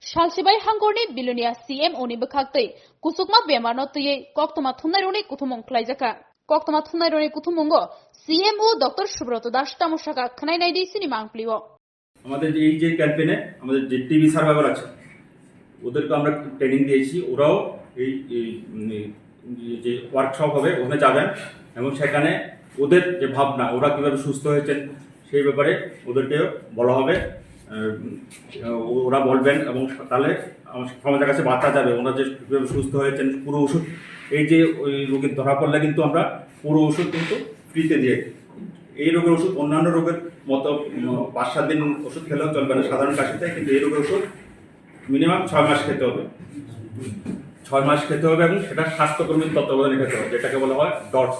Shalsibai Hangorni Bilunia CMO ni Bakakti, Kuchukma Bemarno Twiwi, Kokthum Thunaruni Kuthumong Klaijaka. Kokthum Thunaruni Kuthumungo, CMO Dr. Shubroto Das Tamo Sakha Khanai Naidi Sinimang Pliwo. আমাদের এই যে ক্যাম্পেইনে আমাদের যে TV survivor আছে ওদেরকে আমরা training দিয়েছি, ওরাও এই যে ওয়ার্কশপ হবে ওখানে যাবেন এবং সেখানে ওদের যে ভাবনা ওরা কীভাবে সুস্থ হয়েছেন সেই ব্যাপারে ওদেরকে বলা হবে। ওরা বলবেন এবং তাহলে সমাজের কাছে বার্তা যাবে ওরা যে কীভাবে সুস্থ হয়েছেন। পুরো ওষুধ এই যে ওই রোগীর ধরা পড়লে কিন্তু আমরা পুরো ওষুধ কিন্তু ফ্রিতে দিয়ে, এই রোগের ওষুধ অন্যান্য রোগের মতো 5-7 দিন ওষুধ খেলেও চলবে না সাধারণ কাশিতে, কিন্তু এই রোগের ওষুধ মিনিমাম 6 মাস খেতে হবে। 6 মাস খেতে হবে এবং সেটা স্বাস্থ্যকর্মীর তত্ত্বাবধানে খেতে হবে, যেটাকে বলা হয় ডট,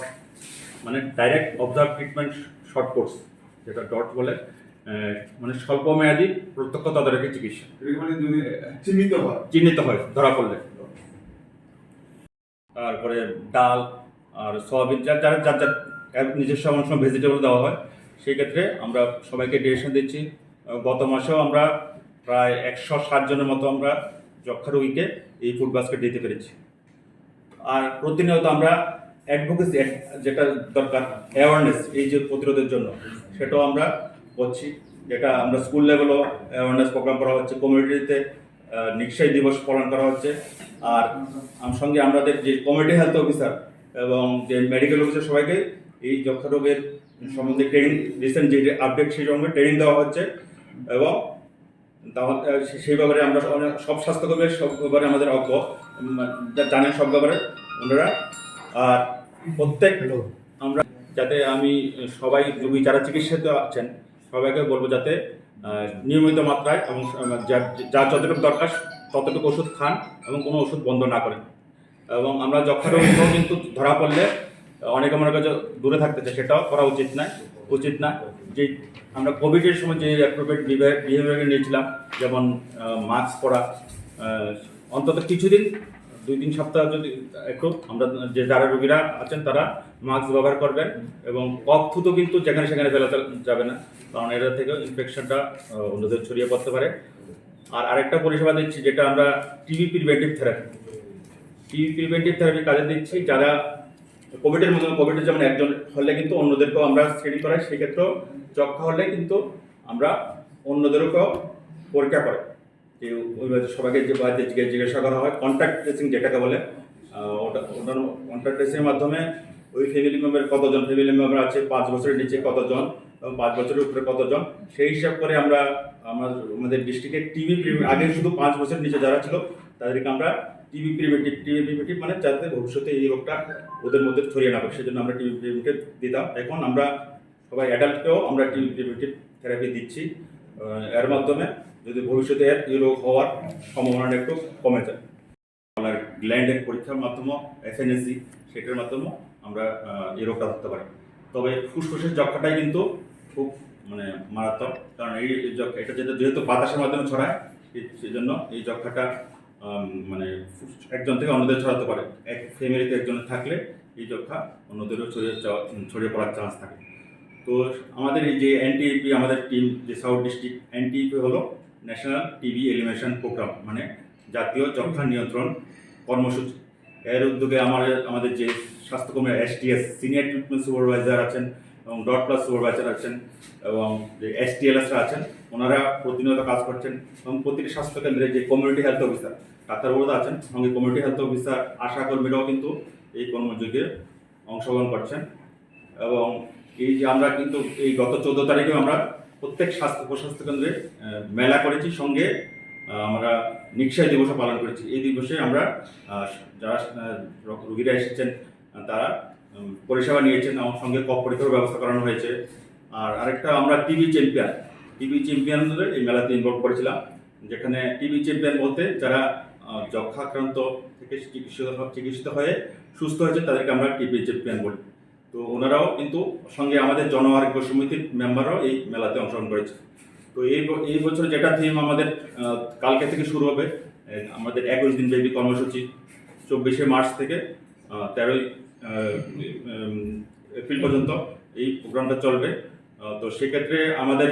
মানে direct observe treatment short course, যেটা ডট বলে, মানে স্বল্প মেয়াদী প্রত্যক্ষ তদারকি চিকিৎসা। মানে যদি চিহ্নিত হয় ধরা পড়লে। তারপরে ডাল আর সয়াবিন যার যার যার যার নিজস্ব অনেক সময় ভেজিটেবল দেওয়া হয়, সেই ক্ষেত্রে আমরা সবাইকে ডিরেকশন দিচ্ছি। গত মাসেও আমরা প্রায় 160 জনের মতো আমরা যক্ষা রোগীকে এই ফুড বাস্কেট দিতে পেরেছি। আর প্রতিনিয়ত আমরা অ্যাডভোকেসি যেটা দরকার, অ্যাওয়ারনেস এই যে প্রতিরোধের জন্য, সেটাও আমরা করছি। যেটা আমরা স্কুল লেভেলও অ্যাওয়ারনেস প্রোগ্রাম করা হচ্ছে, কমিউনিটিতে নিশ্চয়ই দিবস পালন করা হচ্ছে। আর সঙ্গে আমাদের যে কমিউনিটি হেলথ অফিসার এবং যে মেডিকেল অফিসার সবাইকে এই যক্ষা রোগের সম্বন্ধে ট্রেনিং, রিসেন্ট যে আপডেট সেই সঙ্গে ট্রেনিং দেওয়া হচ্ছে এবং সেই ব্যাপারে আমরা সব স্বাস্থ্যকর্মীর সব ব্যাপারে আমাদের অজ্ঞ জানেন সব ব্যাপারে ওনারা। আর প্রত্যেক আমরা যাতে আমি সবাই রোগী যারা চিকিৎসাতে আছেন সবাইকে বলবো যাতে নিয়মিত মাত্রায় এবং যা যতটুকু দরকার ততটুকু ওষুধ খান এবং কোনো ওষুধ বন্ধ না করেন। এবং আমরা যক্ষা রোগীও কিন্তু ধরা পড়লে অনেকে মনে কাছে দূরে থাকতে চাই, সেটাও করা উচিত না। যে আমরা কোভিডের সময় যে অ্যাপ্রোপ্রিয়েট বিহেভিয়ার নিয়েছিলাম, যেমন মাস্ক পরা, অন্তত কিছুদিন 2-3 সপ্তাহ যদি একটু আমরা যে যারা রোগীরা আছেন তারা মাস্ক ব্যবহার করবেন এবং ককথু তো কিন্তু যেখানে সেখানে ফেলা যাবে না, কারণ এটা থেকে ইনফেকশনটা অন্যদের ছড়িয়ে পড়তে পারে। আর আরেকটা পরিষেবা দিচ্ছি যেটা আমরা টিবি প্রিভেন্টিভ থেরাপি কাজে দিচ্ছি। যারা কোভিডের মধ্যে কোভিডের যেমন একজন হলে কিন্তু অন্যদেরকেও আমরা স্ক্রিনিং করাই, সেক্ষেত্রেও যক্ষা হলে কিন্তু আমরা অন্যদেরকেও পরীক্ষা করাই। যে ওইভাবে সবাইকে যে বাড়িতে জিজ্ঞাসা করা হয়, কন্ট্যাক্ট ট্রেসিং যেটাকে বলে, ওটার কন্ট্যাক্ট ট্রেসিংয়ের মাধ্যমে ওই ফ্যামিলি মেম্বার কতজন ফ্যামিলি মেম্বার আছে, 5 বছরের নিচে কতজন এবং 5 বছরের উপরে কতজন, সেই হিসাব করে আমরা আমাদের ডিস্ট্রিক্টে টিবি আগে শুধু 5 বছরের নিচে যারা ছিল তাদেরকে আমরা টিবি প্রিভেন্টিভ মানে যাতে ভবিষ্যতে এই রোগটা ওদের মধ্যে ছড়িয়ে না পড়ে, সেজন্য আমরা টিবি প্রিভেন্টিভ দিতাম। এখন আমরা সবাই অ্যাডাল্টকেও আমরা টিবি প্রিভেন্টিভ থেরাপি দিচ্ছি। এর মাধ্যমে যদি ভবিষ্যতে এই রোগ হওয়ার সম্ভাবনাটা একটু কমে যায়। গলার গ্ল্যান্ডের পরীক্ষার মাধ্যমে এফএনএসি সেটার মাধ্যমে আমরা এই রোগটা ধরতে পারি। তবে ফুসফুসের যক্ষাটাই কিন্তু খুব মানে মারাত্মক, কারণ এটা যেহেতু বাতাসের মাধ্যমে ছড়ায়, সেজন্য এই যক্ষাটা মানে একজন থেকে অন্যদের ছড়াতে পারে। এক ফ্যামিলিতে একজনের থাকলে এই যক্ষা অন্যদেরও ছড়িয়ে পড়ার চান্স থাকে। তো আমাদের এই যে এনটিপি আমাদের টিম যে সাউথ ডিস্ট্রিক্ট এনটিপি হলো ন্যাশনাল টিবি এলিমিনেশন প্রোগ্রাম, মানে জাতীয় যক্ষা নিয়ন্ত্রণ কর্মসূচি। এর উদ্যোগে আমাদের যে স্বাস্থ্যকর্মী এসটিএস সিনিয়র ট্রিটমেন্ট সুপারভাইজার আছেন এবং ডট প্লাস সুপারভাইজার আছেন এবং যে এসটিএলএসরা আছেন, ওনারা প্রতিনিয়ত কাজ করছেন। এবং প্রতিটি স্বাস্থ্যকেন্দ্রে যে কমিউনিটি হেলথ অফিসার ডাক্তারবাবুরা আছেন, সঙ্গে কমিউনিটি হেলথ অফিসার আশাকর্মীরাও কিন্তু এই কর্মযোগে অংশগ্রহণ করছেন। এবং এই যে আমরা কিন্তু এই গত 14 তারিখে আমরা প্রত্যেক উপস্বাস্থ্যকেন্দ্রে মেলা করেছি, সঙ্গে আমরা নিশ্চয় দিবসও পালন করেছি। এই দিবসে আমরা যারা রোগীরা এসেছেন তারা পরিষেবা নিয়েছেন, আমার সঙ্গে কফ পরীক্ষার ব্যবস্থা করানো হয়েছে। আর আরেকটা আমরা টিবি চ্যাম্পিয়নদের এই মেলাতে ইনভলভ করেছিলাম, যেখানে টিবি চ্যাম্পিয়ন বলতে যারা যক্ষা আক্রান্ত থেকে চিকিৎসিত হয়ে সুস্থ হয়েছে তাদেরকে আমরা টিবি চ্যাম্পিয়ন বলি। তো ওনারাও কিন্তু সঙ্গে আমাদের জন আরোগ্য সমিতির মেম্বাররাও এই মেলাতে অংশগ্রহণ করেছে। তো এই বছর যেটা থিম আমাদের কালকে থেকে শুরু হবে, আমাদের 21 দিন ব্যাপী কর্মসূচি 24শে মার্চ থেকে 13ই এপ্রিল পর্যন্ত এই প্রোগ্রামটা চলবে। তো সেক্ষেত্রে আমাদের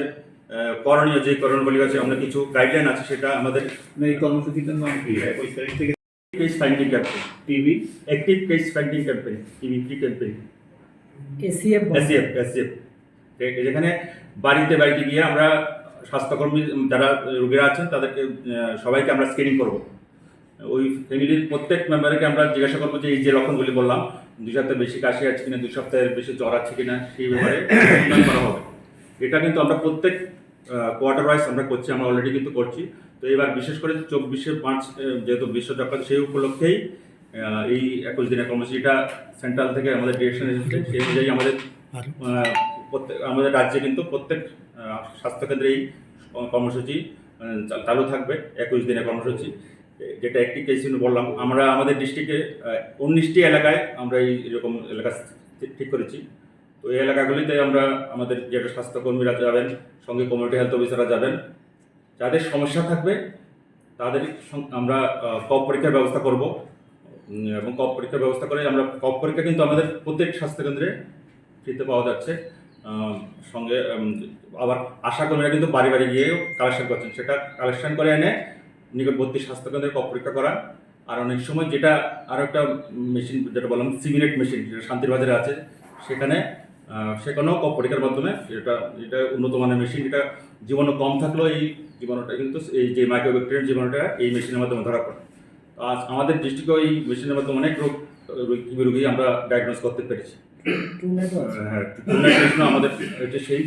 করণীয় যে করণগুলি আছে, আমরা কিছু গাইডলাইন আছে, সেটা আমাদের এই কর্মসূচিটার নাম কি? 21 তারিখ থেকে case finding campaign, TV active case finding campaign, TV free campaign, ACF ACF, যেখানে বাড়িতে বাড়িতে গিয়ে আমরা স্বাস্থ্যকর্মী যারা রোগীরা আছেন তাদেরকে সবাইকে আমরা স্ক্রিনিং করব। ওই ফ্যামিলির প্রত্যেক মেম্বারকে আমরা জিজ্ঞাসা করবো যে এই যে লক্ষণগুলি বললাম, 2 সপ্তাহ বেশি কাশি আছে কিনা, 2 সপ্তাহের বেশি জ্বর আছে কিনা, সেই ব্যাপারে অনুমান করা হবে। এটা কিন্তু আমরা প্রত্যেক কোয়ার্টার ওয়াইজ আমরা করছি, আমরা অলরেডি কিন্তু করছি। তো এবার বিশেষ করে 24শে মার্চ যেহেতু বিশ্ব যক্ষ্মা, সেই উপলক্ষেই এই 21 দিনের কর্মসূচিটা সেন্ট্রাল থেকে আমাদের ডিরেকশন এসেছে। সেই অনুযায়ী আমাদের রাজ্যে কিন্তু প্রত্যেক স্বাস্থ্যকেন্দ্রে এই কর্মসূচি চালু থাকবে, 21 দিনের কর্মসূচি, যেটা একটি কেস বললাম। আমরা আমাদের ডিস্ট্রিক্টে 19টি এলাকায় আমরা এরকম এলাকা ঠিক করেছি। তো এই এলাকাগুলিতে আমরা আমাদের যেটা স্বাস্থ্যকর্মীরা যাবেন, সঙ্গে কমিউনিটি হেলথ অফিসাররা যাবেন। যাদের সমস্যা থাকবে তাদের আমরা কপ পরীক্ষার ব্যবস্থা করব, এবং কপ পরীক্ষার ব্যবস্থা করে আমরা কপ পরীক্ষা কিন্তু আমাদের প্রত্যেক স্বাস্থ্যকেন্দ্রে ফ্রিতে পাওয়া যাচ্ছে। সঙ্গে আবার আশাকর্মীরা কিন্তু বাড়ি বাড়ি গিয়েও কালেকশন করছেন, সেটা কালেকশন করে এনে নিকটবর্তী স্বাস্থ্যকেন্দ্রে কপ পরীক্ষা করা। আর অনেক সময় যেটা আরও একটা মেশিন, যেটা বললাম সিমিনেট মেশিন, যেটা শান্তির বাজারে আছে, সেখানেও কপ পরীক্ষার মাধ্যমে এটা উন্নত মানের মেশিন। এটা জীবাণু কম থাকলেও এই জীবাণুটা কিন্তু, এই যে মাইক্রোব্যাকটেরিয়াম জীবাণুটা এই মেশিনের মাধ্যমে ধরা পড়ে। আজ আমাদের ডিস্ট্রিক্টেও এই মেশিনের মাধ্যমে অনেক রোগী আমরা ডায়াগনোস করতে পেরেছি। হ্যাঁ, আমাদের এটা সেই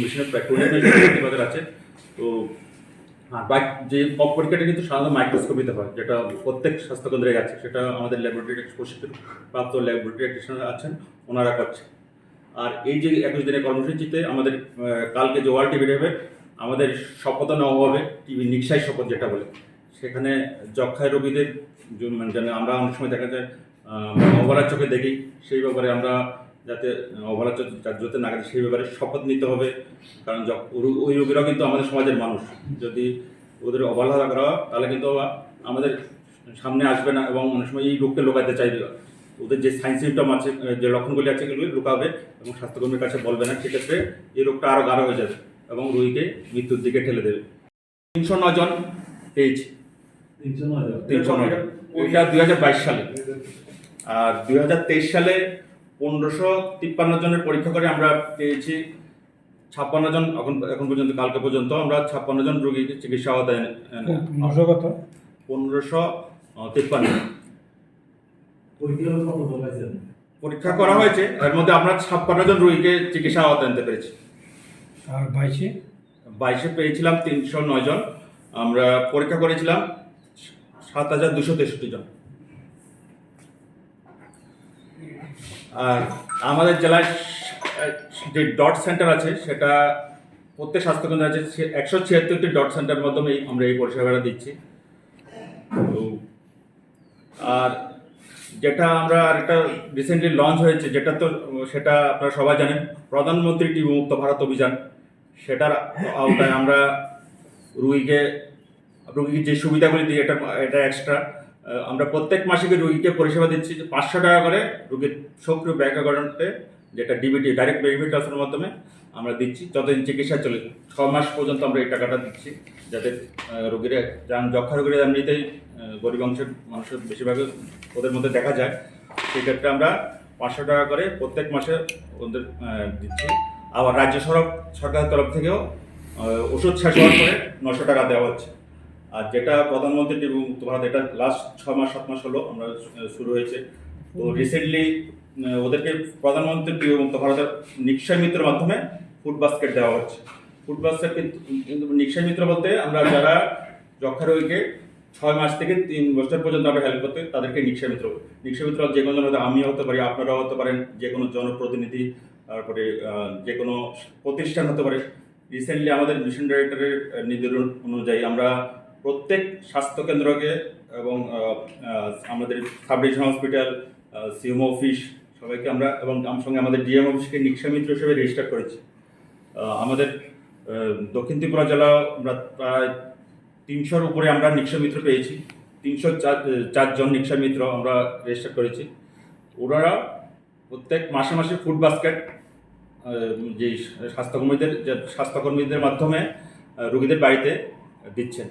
মেশিনের বাজার আছে। তো যে কপ পরীক্ষাটা কিন্তু সাধারণত মাইক্রোস্কোপিতে হয়, যেটা প্রত্যেক স্বাস্থ্যকেন্দ্রে আছে। সেটা আমাদের ল্যাবরেটরি প্রশিক্ষণ প্রাপ্ত ল্যাবরেটরি টেকনিশিয়ান আছেন, ওনারা করছে। আর এই যে 21 দিনের কর্মসূচিতে আমাদের কালকে যে ওয়ার্ল্ড টিভি ডে হবে, আমাদের শপথ নেওয়া হবে, টিভি নিকশাই শপথ যেটা বলে। সেখানে যক্ষায় রোগীদের যেন আমরা অনেক সময় দেখা যায় অবহেলার চোখে দেখি, সেই ব্যাপারে আমরা যাতে অবহেলার চোখে যাতে না কাটে সেই ব্যাপারে শপথ নিতে হবে। কারণ ওই রোগীরাও কিন্তু আমাদের সমাজের মানুষ, যদি ওদের অবহেলা করা হয় তাহলে কিন্তু আমাদের সামনে আসবে না, এবং অনেক সময় এই রোগকে লুকাতে চাইবে। ওদের যে সাইন সিমটম আছে, যে লক্ষণগুলি আছে, এগুলো লুকাবে এবং স্বাস্থ্যকর্মীর কাছে বলবে না। সেক্ষেত্রে এই রোগটা আরও গাঢ় হয়ে যাবে এবং রোগীকে মৃত্যুর দিকে ঠেলে দেবে। 309 জন পেয়েছি, 309 জন। এটা 2022 সালে। আর 2023 সালে 1553 জনের পরীক্ষা করে আমরা পেয়েছি 56 জন। এখন পর্যন্ত, কালকে পর্যন্ত আমরা 56 জন রোগীকে চিকিৎসা আওতায় 1553 পরীক্ষা করা হয়েছে। এর মধ্যে আমরা 56 জন রোগীকে চিকিৎসা আওতায় আনতে পেরেছি। আর 22-এ পেয়েছিলাম 309 জন। আমরা পরীক্ষা করেছিলাম 7263 জন। আর আমাদের জেলায় যে ডট সেন্টার আছে, সেটা প্রত্যেক স্বাস্থ্যকেন্দ্র আছে 176টি ডট সেন্টারের মাধ্যমে আমরা এই পরিষেবাটা দিচ্ছি। তো আর যেটা আমরা আরেকটা রিসেন্টলি লঞ্চ হয়েছে, সেটা আপনারা সবাই জানেন, প্রধানমন্ত্রী টিবি মুক্ত ভারত অভিযান। সেটার আওতায় আমরা রোগীকে যে সুবিধাগুলি দিই, এটা এক্সট্রা। আমরা প্রত্যেক মাসে রোগীকে পরিষেবা দিচ্ছি 500 টাকা করে রোগীর সক্রিয় ব্যাংক অ্যাকাউন্টে, যেটা ডিবিটি, ডাইরেক্ট বেনিফিট ট্রান্সফারের মাধ্যমে আমরা দিচ্ছি। যতদিন চিকিৎসা চলে 6 মাস পর্যন্ত আমরা এই টাকাটা দিচ্ছি, যাতে রোগীরা যক্ষা রোগীরা এমনিতেই গরিব অংশের মানুষের বেশিরভাগ ওদের মধ্যে দেখা যায়। সেক্ষেত্রে আমরা 500 টাকা করে প্রত্যেক মাসে ওদের দিচ্ছি। আবার রাজ্য সরকারের তরফ থেকেও ওষুধ শেষ হওয়ার পরে 900 টাকা দেওয়া হচ্ছে। আর যেটা প্রধানমন্ত্রী টিবি মুক্ত ভারত, এটা লাস্ট 6 মাস হলো আমরা শুরু হয়েছে। তো রিসেন্টলি ওদেরকে প্রধানমন্ত্রী টিবি মুক্ত ভারতের নিশ্চয় মিত্রের মাধ্যমে ফুড বাস্কেট দেওয়া হচ্ছে। ফুড বাস্কেট কিন্তু নিশ্চয় মিত্র বলতে আমরা যারা যক্ষা রোগীকে 6 মাস থেকে 3 বছর পর্যন্ত আমরা হেল্প করতে, তাদেরকে নিশ্চয় মিত্র যে কোনো জনের, আমিও হতে পারি, আপনারাও হতে পারেন, যে কোনো জনপ্রতিনিধি, তারপরে যে কোনো প্রতিষ্ঠান হতে পারে। রিসেন্টলি আমাদের মিশন ডাইরেক্টরের নির্দেশন অনুযায়ী আমরা প্রত্যেক স্বাস্থ্যকেন্দ্রকে এবং আমাদের sub division hospital, CMO office সবাইকে আমরা, এবং আমার সঙ্গে আমাদের ডিএম অফিসকে নিকশা মিত্র হিসেবে রেজিস্টার করেছি। আমাদের দক্ষিণ ত্রিপুরা জেলা আমরা প্রায় 300-র উপরে আমরা নিকশা মিত্র পেয়েছি। 304 জন নিকশা মিত্র আমরা রেজিস্টার করেছি। ওনারা প্রত্যেক মাসে ফুড বাস্কেট যে স্বাস্থ্যকর্মীদের মাধ্যমে রোগীদের বাড়িতে দিচ্ছেন।